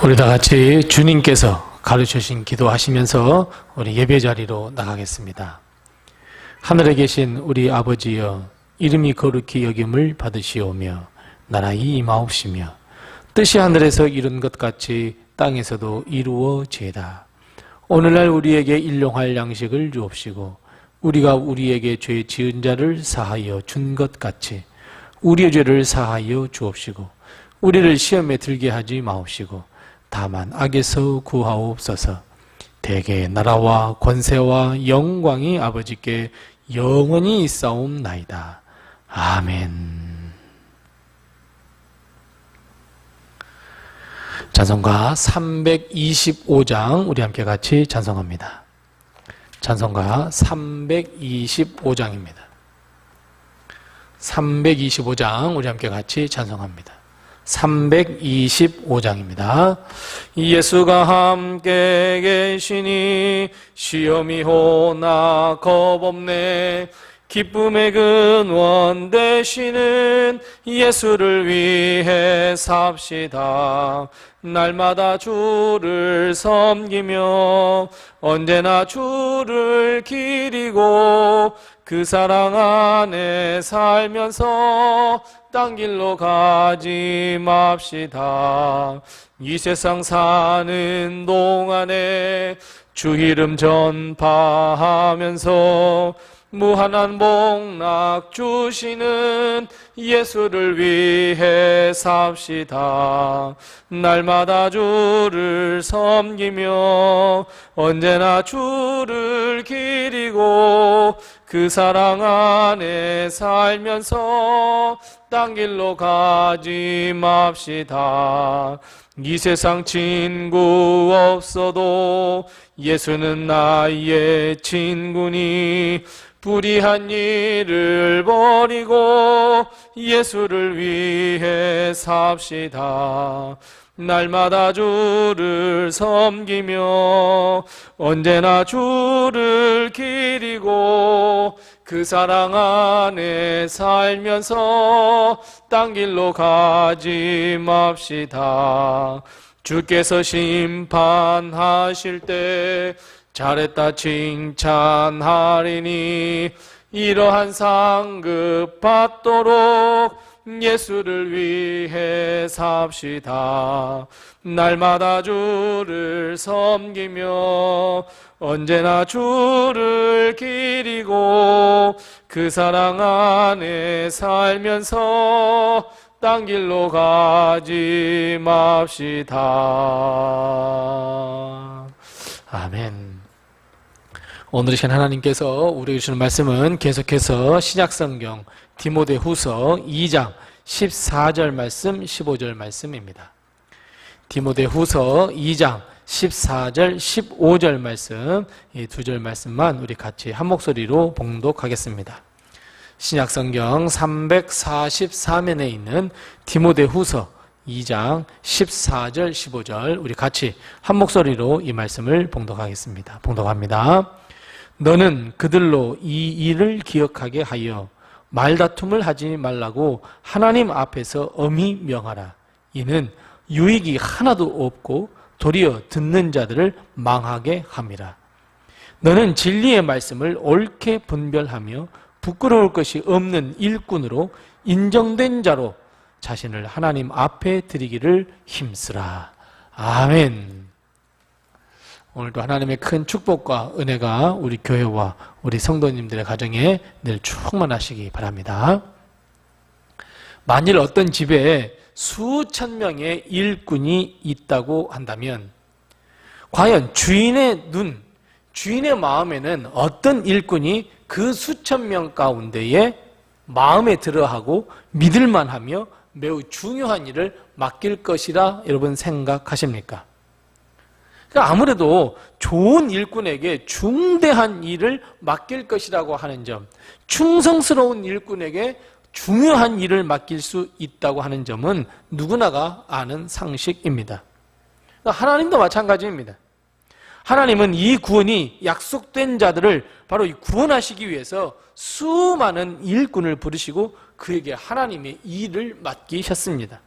우리 다 같이 주님께서 가르쳐주신 기도하시면서 우리 예배 자리로 나가겠습니다. 하늘에 계신 우리 아버지여, 이름이 거룩히 여김을 받으시오며 나라의 임하옵시며 뜻이 하늘에서 이룬 것 같이 땅에서도 이루어지이다. 오늘날 우리에게 일용할 양식을 주옵시고 우리가 우리에게 죄 지은 자를 사하여 준 것 같이 우리의 죄를 사하여 주옵시고 우리를 시험에 들게 하지 마옵시고 다만 악에서 구하옵소서. 대개 나라와 권세와 영광이 아버지께 영원히 있사옵나이다. 아멘. 찬송가 325장 우리 함께 같이 찬송합니다. 찬송가 325장입니다. 325장 우리 함께 같이 찬송합니다. 325장입니다. 예수가 함께 계시니 시험이 오나 겁없네. 기쁨의 근원 되시는 예수를 위해 삽시다. 날마다 주를 섬기며 언제나 주를 기리고 그 사랑 안에 살면서 딴 길로 가지 맙시다. 이 세상 사는 동안에 주 이름 전파하면서 무한한 복락 주시는 예수를 위해 삽시다. 날마다 주를 섬기며 언제나 주를 기리고 그 사랑 안에 살면서 딴 길로 가지 맙시다. 이 세상 친구 없어도 예수는 나의 친구니 불의한 일을 버리고 예수를 위해 삽시다. 날마다 주를 섬기며 언제나 주를 기리고 그 사랑 안에 살면서 딴 길로 가지 맙시다. 주께서 심판하실 때 잘했다 칭찬하리니 이러한 상급 받도록 예수를 위해 삽시다. 날마다 주를 섬기며 언제나 주를 기리고 그 사랑 안에 살면서 딴 길로 가지 맙시다. 아멘. 오늘 이 시간 하나님께서 우리에게 주시는 말씀은 계속해서 신약성경 디모데후서 2장 14절 말씀 15절 말씀입니다. 디모데후서 2장 14절 15절 말씀, 이 두 절 말씀만 우리 같이 한 목소리로 봉독하겠습니다. 신약성경 344면에 있는 디모데후서 2장 14절 15절 우리 같이 한 목소리로 이 말씀을 봉독하겠습니다. 봉독합니다. 너는 그들로 이 일을 기억하게 하여 말다툼을 하지 말라고 하나님 앞에서 엄히 명하라. 이는 유익이 하나도 없고 도리어 듣는 자들을 망하게 함이라. 너는 진리의 말씀을 옳게 분별하며 부끄러울 것이 없는 일꾼으로 인정된 자로 자신을 하나님 앞에 드리기를 힘쓰라. 아멘. 오늘도 하나님의 큰 축복과 은혜가 우리 교회와 우리 성도님들의 가정에 늘 충만하시기 바랍니다. 만일 어떤 집에 수천 명의 일꾼이 있다고 한다면 과연 주인의 눈, 주인의 마음에는 어떤 일꾼이 그 수천 명 가운데에 마음에 들어하고 믿을만하며 매우 중요한 일을 맡길 것이라 여러분 생각하십니까? 그러니까 아무래도 좋은 일꾼에게 중대한 일을 맡길 것이라고 하는 점, 충성스러운 일꾼에게 중요한 일을 맡길 수 있다고 하는 점은 누구나가 아는 상식입니다. 하나님도 마찬가지입니다. 하나님은 이 구원이 약속된 자들을 바로 이 구원하시기 위해서 수많은 일꾼을 부르시고 그에게 하나님의 일을 맡기셨습니다.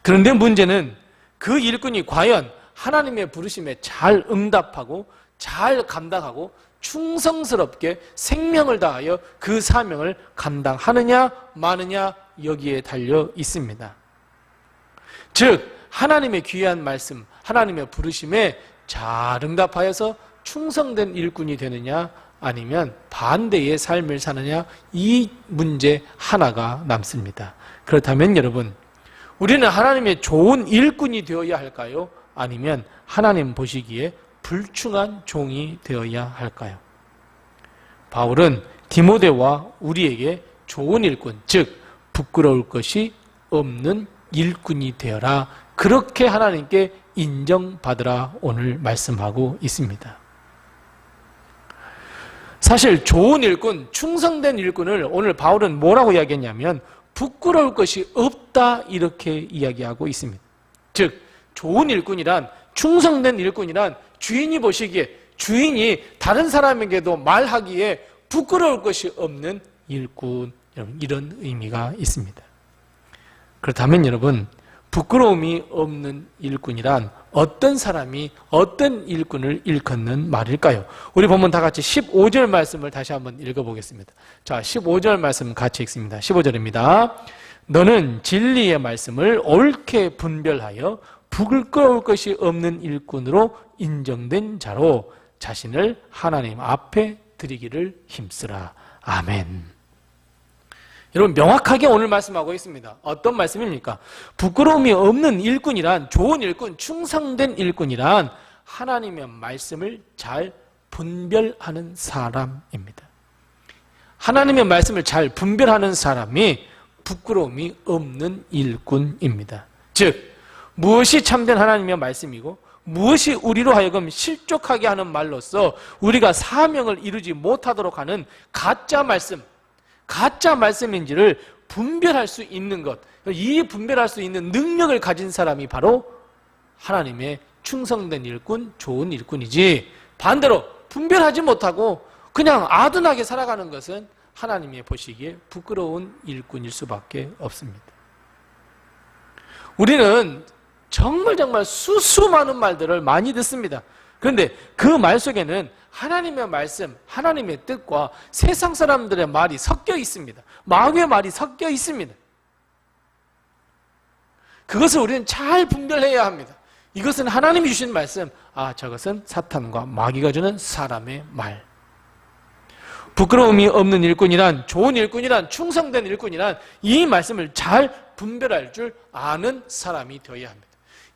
그런데 문제는 그 일꾼이 과연 하나님의 부르심에 잘 응답하고 잘 감당하고 충성스럽게 생명을 다하여 그 사명을 감당하느냐 마느냐 여기에 달려 있습니다. 즉 하나님의 귀한 말씀, 하나님의 부르심에 잘 응답하여서 충성된 일꾼이 되느냐 아니면 반대의 삶을 사느냐, 이 문제 하나가 남습니다. 그렇다면 여러분, 우리는 하나님의 좋은 일꾼이 되어야 할까요? 아니면 하나님 보시기에 불충한 종이 되어야 할까요? 바울은 디모데와 우리에게 좋은 일꾼, 즉 부끄러울 것이 없는 일꾼이 되어라, 그렇게 하나님께 인정받으라 오늘 말씀하고 있습니다. 사실 좋은 일꾼, 충성된 일꾼을 오늘 바울은 뭐라고 이야기했냐면 부끄러울 것이 없다 이렇게 이야기하고 있습니다. 즉 좋은 일꾼이란, 충성된 일꾼이란 주인이 보시기에, 주인이 다른 사람에게도 말하기에 부끄러울 것이 없는 일꾼, 이런 의미가 있습니다. 그렇다면 여러분, 부끄러움이 없는 일꾼이란 어떤 사람이 어떤 일꾼을 일컫는 말일까요? 우리 본문 다 같이 15절 말씀을 다시 한번 읽어보겠습니다. 자, 15절 말씀 같이 읽습니다. 15절입니다. 너는 진리의 말씀을 옳게 분별하여 부끄러울 것이 없는 일꾼으로 인정된 자로 자신을 하나님 앞에 드리기를 힘쓰라. 아멘. 여러분, 명확하게 오늘 말씀하고 있습니다. 어떤 말씀입니까? 부끄러움이 없는 일꾼이란, 좋은 일꾼, 충성된 일꾼이란 하나님의 말씀을 잘 분별하는 사람입니다. 하나님의 말씀을 잘 분별하는 사람이 부끄러움이 없는 일꾼입니다. 즉 무엇이 참된 하나님의 말씀이고 무엇이 우리로 하여금 실족하게 하는 말로서 우리가 사명을 이루지 못하도록 하는 가짜 말씀인지를 분별할 수 있는 것, 이 분별할 수 있는 능력을 가진 사람이 바로 하나님의 충성된 일꾼, 좋은 일꾼이지, 반대로 분별하지 못하고 그냥 아둔하게 살아가는 것은 하나님의 보시기에 부끄러운 일꾼일 수밖에 없습니다. 우리는 정말 수많은 말들을 많이 듣습니다. 그런데 그 말 속에는 하나님의 말씀, 하나님의 뜻과 세상 사람들의 말이 섞여 있습니다. 마귀의 말이 섞여 있습니다. 그것을 우리는 잘 분별해야 합니다. 이것은 하나님이 주신 말씀, 저것은 사탄과 마귀가 주는 사람의 말. 부끄러움이 없는 일꾼이란, 좋은 일꾼이란, 충성된 일꾼이란 이 말씀을 잘 분별할 줄 아는 사람이 되어야 합니다.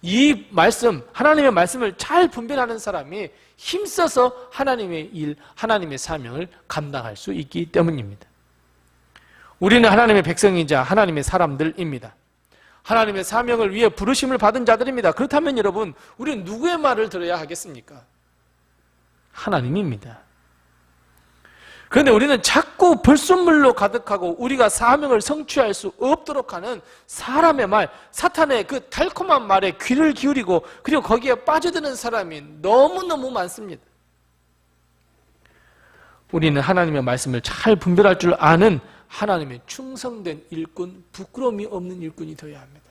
이 말씀, 하나님의 말씀을 잘 분별하는 사람이 힘써서 하나님의 일, 하나님의 사명을 감당할 수 있기 때문입니다. 우리는 하나님의 백성이자 하나님의 사람들입니다. 하나님의 사명을 위해 부르심을 받은 자들입니다. 그렇다면 여러분, 우리는 누구의 말을 들어야 하겠습니까? 하나님입니다. 그런데 우리는 자꾸 불순물로 가득하고 우리가 사명을 성취할 수 없도록 하는 사람의 말, 사탄의 그 달콤한 말에 귀를 기울이고 그리고 거기에 빠져드는 사람이 너무너무 많습니다. 우리는 하나님의 말씀을 잘 분별할 줄 아는 하나님의 충성된 일꾼, 부끄러움이 없는 일꾼이 되어야 합니다.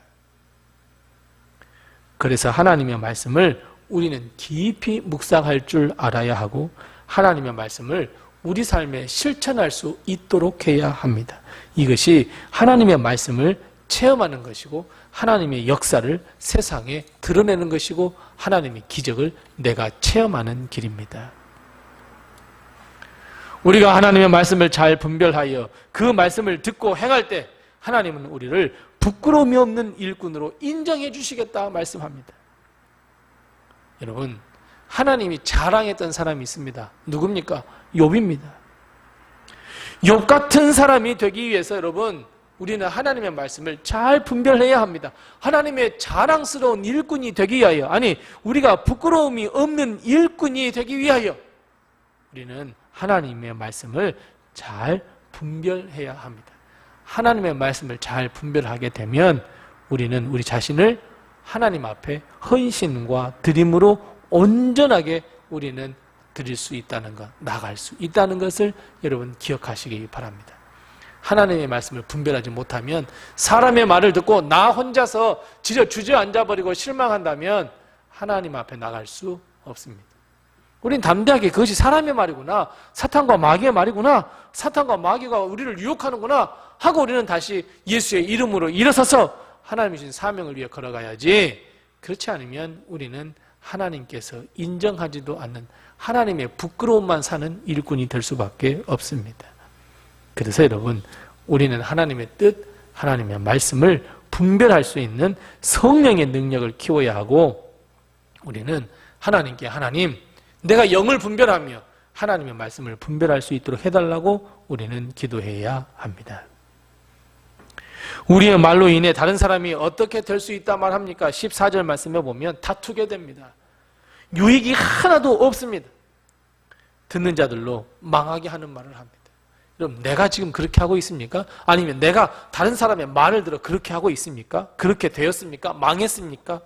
그래서 하나님의 말씀을 우리는 깊이 묵상할 줄 알아야 하고 하나님의 말씀을 우리 삶에 실천할 수 있도록 해야 합니다. 이것이 하나님의 말씀을 체험하는 것이고 하나님의 역사를 세상에 드러내는 것이고 하나님의 기적을 내가 체험하는 길입니다. 우리가 하나님의 말씀을 잘 분별하여 그 말씀을 듣고 행할 때 하나님은 우리를 부끄러움이 없는 일꾼으로 인정해 주시겠다 말씀합니다. 여러분, 하나님이 자랑했던 사람이 있습니다. 누굽니까? 욥입니다. 욥 같은 사람이 되기 위해서 여러분, 우리는 하나님의 말씀을 잘 분별해야 합니다. 하나님의 자랑스러운 일꾼이 되기 위하여, 우리가 부끄러움이 없는 일꾼이 되기 위하여 우리는 하나님의 말씀을 잘 분별해야 합니다. 하나님의 말씀을 잘 분별하게 되면 우리는 우리 자신을 하나님 앞에 헌신과 드림으로 온전하게 우리는 드릴 수 있다는 것, 나갈 수 있다는 것을 여러분 기억하시기 바랍니다. 하나님의 말씀을 분별하지 못하면, 사람의 말을 듣고 나 혼자서 주저앉아버리고 실망한다면 하나님 앞에 나갈 수 없습니다. 우린 담대하게 그것이 사람의 말이구나, 사탄과 마귀의 말이구나, 사탄과 마귀가 우리를 유혹하는구나 하고 우리는 다시 예수의 이름으로 일어서서 하나님이 주신 사명을 위해 걸어가야지, 그렇지 않으면 우리는 하나님께서 인정하지도 않는 하나님의 부끄러움만 사는 일꾼이 될 수밖에 없습니다. 그래서 여러분, 우리는 하나님의 뜻, 하나님의 말씀을 분별할 수 있는 성령의 능력을 키워야 하고, 우리는 하나님께 하나님, 내가 영을 분별하며 하나님의 말씀을 분별할 수 있도록 해달라고 우리는 기도해야 합니다. 우리의 말로 인해 다른 사람이 어떻게 될 수 있다 말합니까? 14절 말씀에 보면 다투게 됩니다. 유익이 하나도 없습니다. 듣는 자들로 망하게 하는 말을 합니다. 그럼 내가 지금 그렇게 하고 있습니까? 아니면 내가 다른 사람의 말을 들어 그렇게 하고 있습니까? 그렇게 되었습니까? 망했습니까?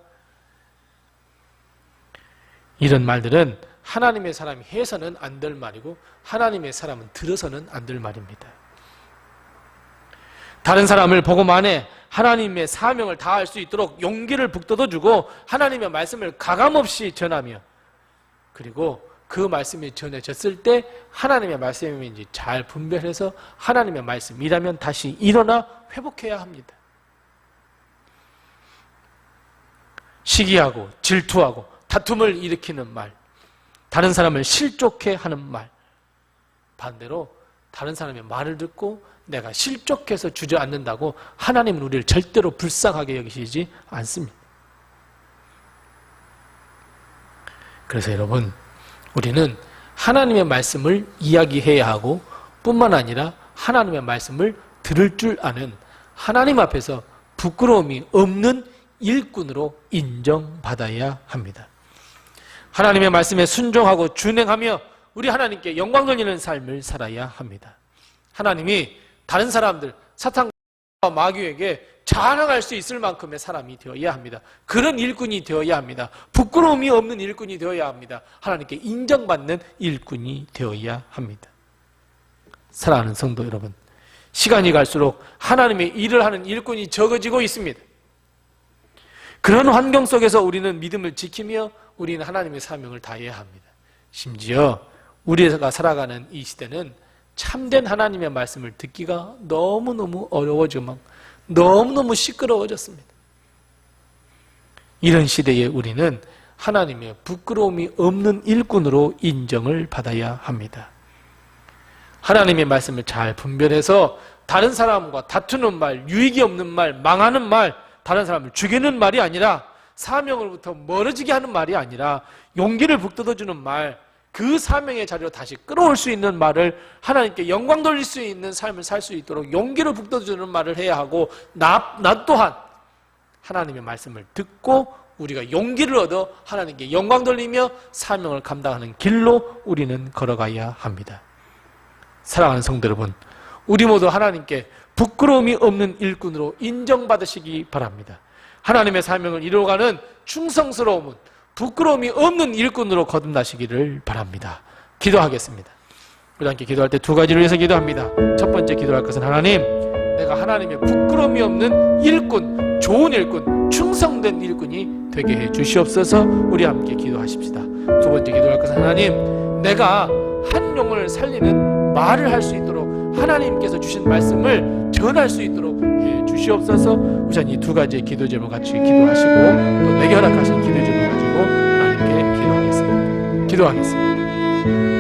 이런 말들은 하나님의 사람이 해서는 안 될 말이고 하나님의 사람은 들어서는 안 될 말입니다. 다른 사람을 보고만에 하나님의 사명을 다할 수 있도록 용기를 북돋아주고 하나님의 말씀을 가감없이 전하며, 그리고 그 말씀이 전해졌을 때 하나님의 말씀인지 잘 분별해서 하나님의 말씀이라면 다시 일어나 회복해야 합니다. 시기하고 질투하고 다툼을 일으키는 말, 다른 사람을 실족해 하는 말, 반대로 다른 사람의 말을 듣고 내가 실족해서 주저앉는다고 하나님은 우리를 절대로 불쌍하게 여기시지 않습니다. 그래서 여러분, 우리는 하나님의 말씀을 이야기해야 하고 뿐만 아니라 하나님의 말씀을 들을 줄 아는, 하나님 앞에서 부끄러움이 없는 일꾼으로 인정받아야 합니다. 하나님의 말씀에 순종하고 준행하며 우리 하나님께 영광 돌리는 삶을 살아야 합니다. 하나님이 다른 사람들, 사탄과 마귀에게 자랑할 수 있을 만큼의 사람이 되어야 합니다. 그런 일꾼이 되어야 합니다. 부끄러움이 없는 일꾼이 되어야 합니다. 하나님께 인정받는 일꾼이 되어야 합니다. 사랑하는 성도 여러분, 시간이 갈수록 하나님의 일을 하는 일꾼이 적어지고 있습니다. 그런 환경 속에서 우리는 믿음을 지키며 우리는 하나님의 사명을 다해야 합니다. 심지어 우리가 살아가는 이 시대는 참된 하나님의 말씀을 듣기가 너무너무 어려워지고 너무너무 시끄러워졌습니다. 이런 시대에 우리는 하나님의 부끄러움이 없는 일꾼으로 인정을 받아야 합니다. 하나님의 말씀을 잘 분별해서 다른 사람과 다투는 말, 유익이 없는 말, 망하는 말, 다른 사람을 죽이는 말이 아니라, 사명으로부터 멀어지게 하는 말이 아니라 용기를 북돋아주는 말, 그 사명의 자리로 다시 끌어올 수 있는 말을, 하나님께 영광 돌릴 수 있는 삶을 살 수 있도록 용기를 북돋아주는 말을 해야 하고, 나 또한 하나님의 말씀을 듣고 우리가 용기를 얻어 하나님께 영광 돌리며 사명을 감당하는 길로 우리는 걸어가야 합니다. 사랑하는 성도 여러분, 우리 모두 하나님께 부끄러움이 없는 일꾼으로 인정받으시기 바랍니다. 하나님의 사명을 이루어가는 충성스러움은 부끄러움이 없는 일꾼으로 거듭나시기를 바랍니다. 기도하겠습니다. 우리 함께 기도할 때 두 가지를 위해서 기도합니다. 첫 번째 기도할 것은, 하나님, 내가 하나님의 부끄러움이 없는 일꾼, 좋은 일꾼, 충성된 일꾼이 되게 해 주시옵소서. 우리 함께 기도하십시다. 두 번째 기도할 것은, 하나님, 내가 한 영혼을 살리는 말을 할 수 있도록 하나님께서 주신 말씀을 전할 수 있도록 해 주시옵소서. 우선 이 두 가지의 기도 제목 같이 기도하시고, 또 내게 허락하신 기도 제목 가지고 하나님께 기도하겠습니다. 기도하겠습니다.